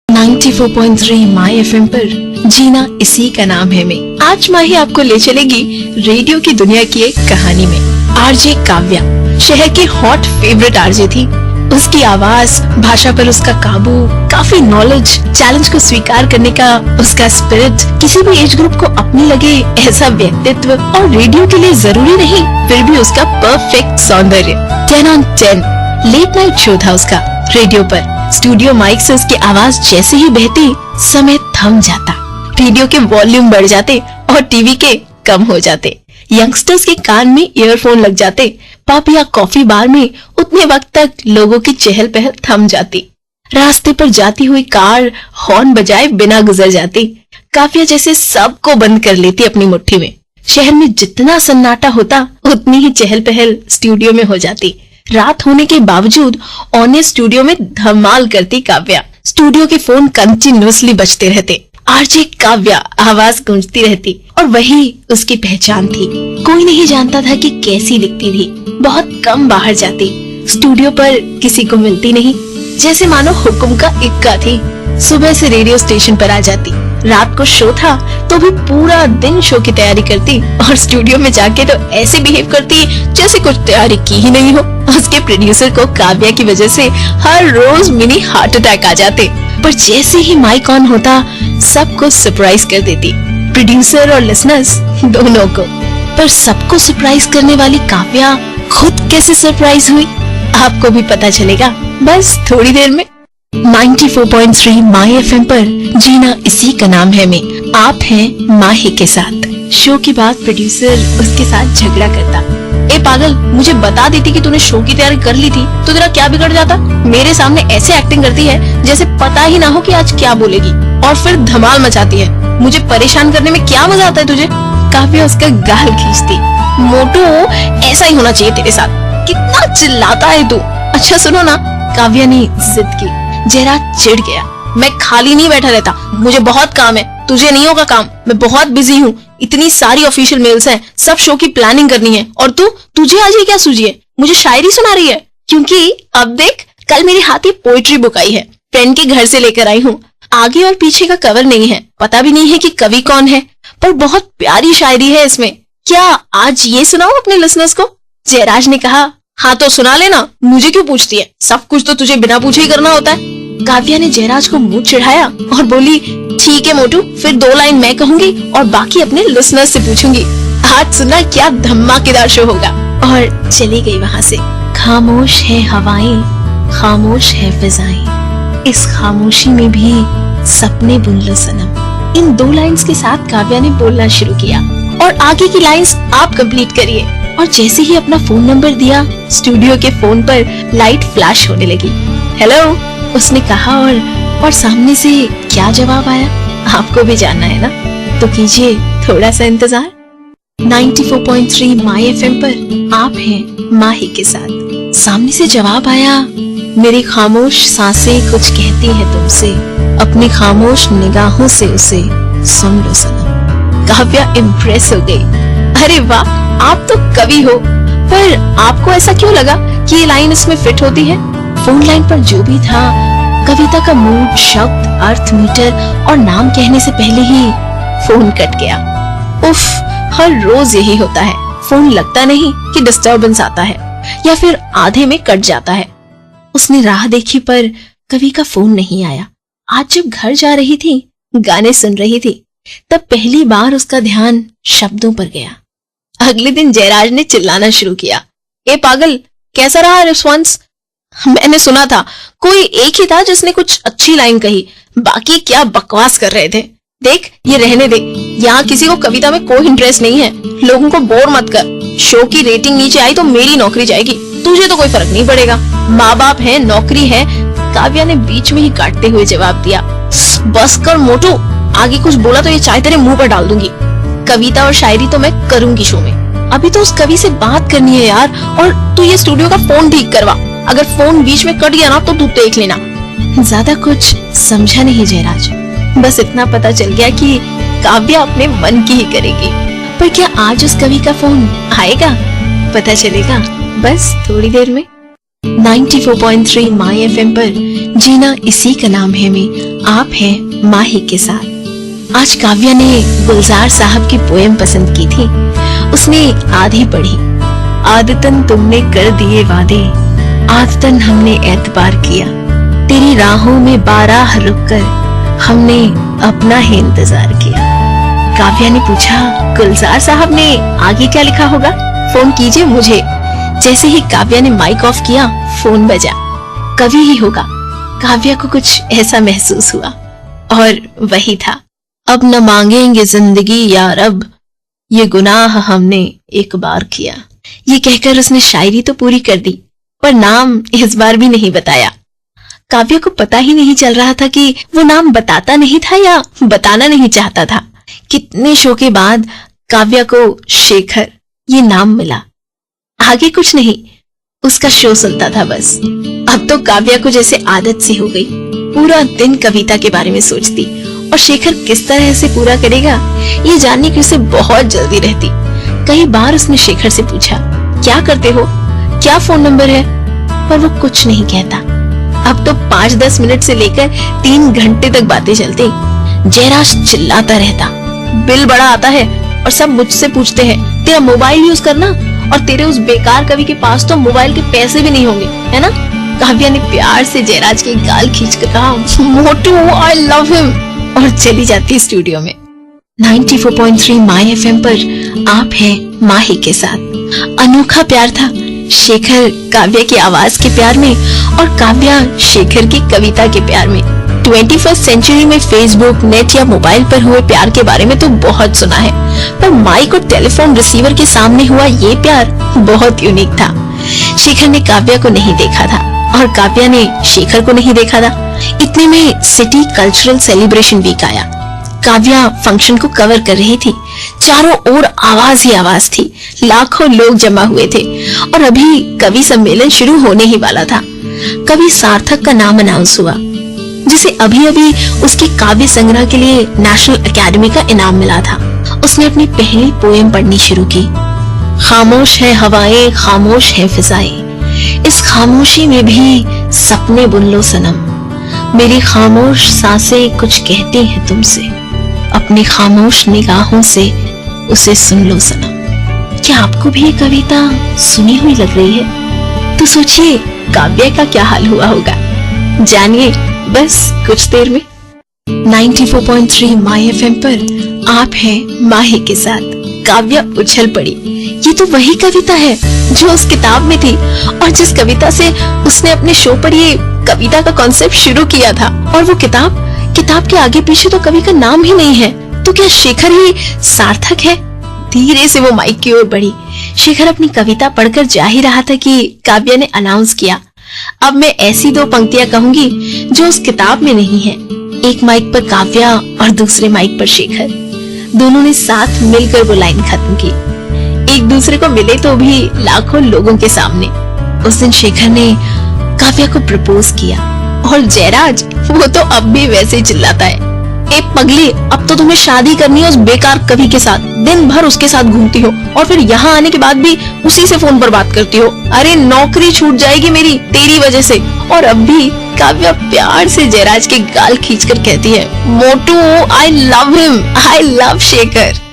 94.3 माई FM पर जीना इसी का नाम है मैं। आज माही आपको ले चलेगी रेडियो की दुनिया की एक कहानी में। आरजे काव्या शहर की हॉट फेवरेट आरजे थी। उसकी आवाज, भाषा पर उसका काबू, काफी नॉलेज, चैलेंज को स्वीकार करने का उसका स्पिरिट, किसी भी एज ग्रुप को अपनी लगे ऐसा व्यक्तित्व, और रेडियो के लिए जरूरी नहीं फिर भी उसका परफेक्ट सौंदर्य। 10 on 10 लेट नाइट शो था उसका रेडियो पर। स्टूडियो माइक से उसकी आवाज जैसे ही बहती समय थम जाता, रेडियो के वॉल्यूम बढ़ जाते और टीवी के कम हो जाते। यंगस्टर्स के कान में ईयरफोन लग जाते। पब या कॉफी बार में उतने वक्त तक लोगों की चहल पहल थम जाती। रास्ते पर जाती हुई कार हॉर्न बजाए बिना गुजर जाती। काव्या जैसे सबको बंद कर लेती अपनी मुट्ठी में। शहर में जितना सन्नाटा होता उतनी ही चहल पहल स्टूडियो में हो जाती। रात होने के बावजूद ऑन स्टूडियो में धमाल करती काव्या। स्टूडियो के फोन कंटिन्यूअसली बजते रहते। आरजे काव्या आवाज गूंजती रहती और वही उसकी पहचान थी। कोई नहीं जानता था कि कैसी दिखती थी। बहुत कम बाहर जाती, स्टूडियो पर किसी को मिलती नहीं, जैसे मानो हुक्म का इक्का थी। सुबह से रेडियो स्टेशन पर आ जाती। रात को शो था तो भी पूरा दिन शो की तैयारी करती और स्टूडियो में जाके तो ऐसे बिहेव करती जैसे कुछ तैयारी की ही नहीं हो। उसके प्रोड्यूसर को काव्या की वजह से हर रोज मिनी हार्ट अटैक आ जाते, पर जैसे ही माइक ऑन होता सबको सरप्राइज कर देती, प्रोड्यूसर और लिसनर्स दोनों को। पर सबको सरप्राइज करने वाली काव्या खुद कैसे सरप्राइज हुई आपको भी पता चलेगा बस थोड़ी देर में। 94.3 माई एफएम पर जीना इसी का नाम है मैं। आप हैं माही के साथ। शो की बात प्रोड्यूसर उसके साथ झगड़ा करता। ए पागल, मुझे बता देती कि तूने शो की तैयारी कर ली थी तो तेरा क्या बिगड़ जाता। मेरे सामने ऐसे एक्टिंग करती है जैसे पता ही ना हो कि आज क्या बोलेगी, और फिर धमाल मचाती है। मुझे परेशान करने में क्या मजा आता है तुझे। काव्या उसका गाल खींचती। मोटू, ऐसा ही होना चाहिए तेरे साथ। कितना चिल्लाता है तू। अच्छा सुनो ना, काव्या ने जिद की। जयराज चिढ़ गया। मैं खाली नहीं बैठा रहता, मुझे बहुत काम है। तुझे नहीं होगा काम, मैं बहुत बिजी हूँ। इतनी सारी ऑफिशियल मेल्स हैं, सब शो की प्लानिंग करनी है, और तुझे आज ये क्या सूझी है, मुझे शायरी सुना रही है। क्योंकि अब देख, कल मेरे हाथ ये पोएट्री बुक आई है, फ्रेंड के घर से लेकर आई हूँ। आगे और पीछे का कवर नहीं है, पता भी नहीं है कि कवि कौन है, पर बहुत प्यारी शायरी है इसमें। क्या आज ये सुनाऊं अपने लिसनर्स को। जयराज ने कहा, हाँ तो सुना लेना, मुझे क्यों पूछती है, सब कुछ तो तुझे बिना पूछे ही करना होता है। काव्या ने जयराज को मुंह चिढ़ाया और बोली, ठीक है मोटू, फिर 2 लाइन मैं कहूंगी और बाकी अपने लिसनर्स से पूछूंगी। आज सुनना क्या धमाकेदार शो होगा। और चली गई वहाँ से। खामोश है हवाएं, खामोश है फिजाएं, इस खामोशी में भी सपने बुन लो सनम। इन 2 लाइंस के साथ काव्या ने बोलना शुरू किया, और आगे की लाइंस आप कंप्लीट करिए। और जैसे ही अपना फोन नंबर दिया, स्टूडियो के फोन पर लाइट फ्लैश होने लगी। हेलो उसने कहा, और सामने से क्या जवाब आया आपको भी जानना है ना, तो कीजिए थोड़ा सा इंतजार। 94.3 माई एफएम पर आप हैं माही के साथ। सामने से जवाब आया, मेरी खामोश सांसें कुछ कहती हैं तुमसे, अपनी खामोश निगाहों से उसे सुन लो सनम। काव्या इम्प्रेस हो गई। अरे वाह, आप तो कवि हो, पर आपको ऐसा क्यों लगा कि ये लाइन इसमें फिट होती है। फोन लाइन पर जो भी था, कविता का मूड, शब्द, अर्थ, मीटर और नाम कहने से पहले ही फोन कट गया। उफ, हर रोज यही होता है। फोन लगता नहीं कि डिस्टर्बेंस आता है, या फिर आधे में कट जाता है। उसने राह देखी पर कवि का फोन नहीं आया। आज जब घर जा रही थी, गाने सुन रही थी, तब पहली बार उसका ध्यान शब्दों पर गया। अगले दिन जयराज ने चिल्लाना शुरू किया, ए पागल, कैसा रहा रिस्पॉन्स। मैंने सुना था कोई एक ही था जिसने कुछ अच्छी लाइन कही, बाकी क्या बकवास कर रहे थे। देख, ये रहने दे, यहाँ किसी को कविता में कोई इंटरेस्ट नहीं है। लोगों को बोर मत कर। शो की रेटिंग नीचे आई तो मेरी नौकरी जाएगी, तुझे तो कोई फर्क नहीं पड़ेगा। माँ बाप है, नौकरी है। काव्या ने बीच में ही काटते हुए जवाब दिया, बस कर मोटू, आगे कुछ बोला तो ये चाय तेरे मुंह पर डाल दूंगी। कविता और शायरी तो मैं करूंगी शो में, अभी तो उस कवि से बात करनी है यार। और तू ये स्टूडियो का फोन ठीक करवा, अगर फोन बीच में कट गया ना तो तू देख लेना। ज्यादा कुछ समझा नहीं जयराज, बस इतना पता चल गया कि काव्या अपने मन की ही करेगी। पर क्या आज उस कवि का फोन आएगा, पता चलेगा बस थोड़ी देर में। 94.3 माई एफएम पर जीना इसी का नाम है में आप हैं माही के साथ। आज काव्या ने गुलजार साहब की पोएम पसंद की थी। उसने आधी पढ़ी। आदतन तुमने कर दिए वादे, आदतन हमने एतबार किया, तेरी राहों में 12 रुककर हमने अपना ही इंतजार किया। काव्या ने पूछा, गुलजार साहब ने आगे क्या लिखा होगा? फोन कीजिए मुझे। जैसे ही काव्या ने माइक ऑफ किया, फोन बजा। कवि ही होगा। काव्या को कुछ ऐसा महसूस हुआ और वही था। अब न मांगेंगे जिंदगी या रब, ये गुनाह हमने एक बार किया। ये कहकर उसने शायरी तो पूरी कर दी, पर नाम इस बार भी नहीं बताया। काव्या को पता ही नहीं चल रहा था कि वो नाम बताता नहीं था या बताना नहीं चाहता था। कितने शो के बाद काव्या को शेखर ये नाम मिला। आगे कुछ नहीं, उसका शो सुनता था बस। अब तो काव्या को जैसे आदत सी हो गई, पूरा दिन कविता के बारे में सोचती और शेखर किस तरह से पूरा करेगा ये जानने की उसे बहुत जल्दी रहती। कई बार उसने शेखर से पूछा, क्या करते हो, क्या फोन नंबर है, पर वो कुछ नहीं कहता। अब तो 5-10 मिनट से लेकर 3 घंटे तक बातें चलती। जयराज चिल्लाता रहता, बिल बड़ा आता है और सब मुझसे पूछते हैं तेरा मोबाइल यूज करना, और तेरे उस बेकार कवि के पास तो मोबाइल के पैसे भी नहीं होंगे, है ना? काव्या ने प्यार से जयराज की गाल खींचकर कहा, मोटू आई लव हिम, और चली जाती स्टूडियो में। 94.3 माई एफएम पर आप हैं माही के साथ। अनोखा प्यार था शेखर काव्या की आवाज के प्यार में और काव्या शेखर की कविता के प्यार में। 21st सेंचुरी में फेसबुक, नेट या मोबाइल पर हुए प्यार के बारे में तो बहुत सुना है, पर माइक और टेलीफोन रिसीवर के सामने हुआ ये प्यार बहुत यूनिक था। शेखर ने काव्या को नहीं देखा था और काव्या ने शेखर को नहीं देखा था। इतने में सिटी कल्चरल सेलिब्रेशन वीक आया। काव्या फंक्शन को कवर कर रही थी। चारों ओर आवाज ही आवाज थी। लाखों लोग जमा हुए थे और अभी कवि सम्मेलन शुरू होने ही वाला था। कवि सार्थक का नाम अनाउंस हुआ, जिसे अभी अभी उसके काव्य संग्रह के लिए नेशनल एकेडमी का इनाम मिला था। उसने अपनी पहली पोएम पढ़नी शुरू की। खामोश है हवाएं, खामोश है फिजाएं, इस खामोशी में भी सपने बुन लो सनम, मेरी खामोश सांसें कुछ कहती हैं तुमसे, अपनी खामोश निगाहों से उसे सुन लो सनम। क्या आपको भी ये कविता सुनी हुई लग रही है? तो सोचिए काव्या का क्या हाल हुआ होगा। जानिए बस कुछ देर में। 94.3 माई एफएम पर आप हैं माही के साथ। काव्या उछल पड़ी। ये तो वही कविता है जो उस किताब में थी और जिस कविता से उसने अपने शो पर ये कविता का कॉन्सेप्ट शुरू किया था। और वो किताब के आगे पीछे तो कवि का नाम ही नहीं है। तो क्या शेखर ही सार्थक है? धीरे से वो माइक की ओर बढ़ी। शेखर अपनी कविता पढ़कर जा ही रहा था कि काव्या ने अनाउंस किया, अब मैं ऐसी 2 पंक्तियां कहूंगी जो उस किताब में नहीं है। एक माइक पर काव्या और दूसरे माइक पर शेखर। दोनों ने साथ मिलकर वो लाइन खत्म की। एक दूसरे को मिले तो भी लाखों लोगों के सामने। उस दिन शेखर ने काव्या को प्रपोज किया और जयराज वो तो अब भी वैसे चिल्लाता है, ए पगली, अब तो तुम्हें शादी करनी है उस बेकार कवि के साथ। दिन भर उसके साथ घूमती हो और फिर यहाँ आने के बाद भी उसी से फोन पर बात करती हो। अरे नौकरी छूट जाएगी मेरी तेरी वजह से। और अब भी काव्या प्यार से जयराज के गाल खींचकर कहती है, मोटू I love him, I love Shekhar.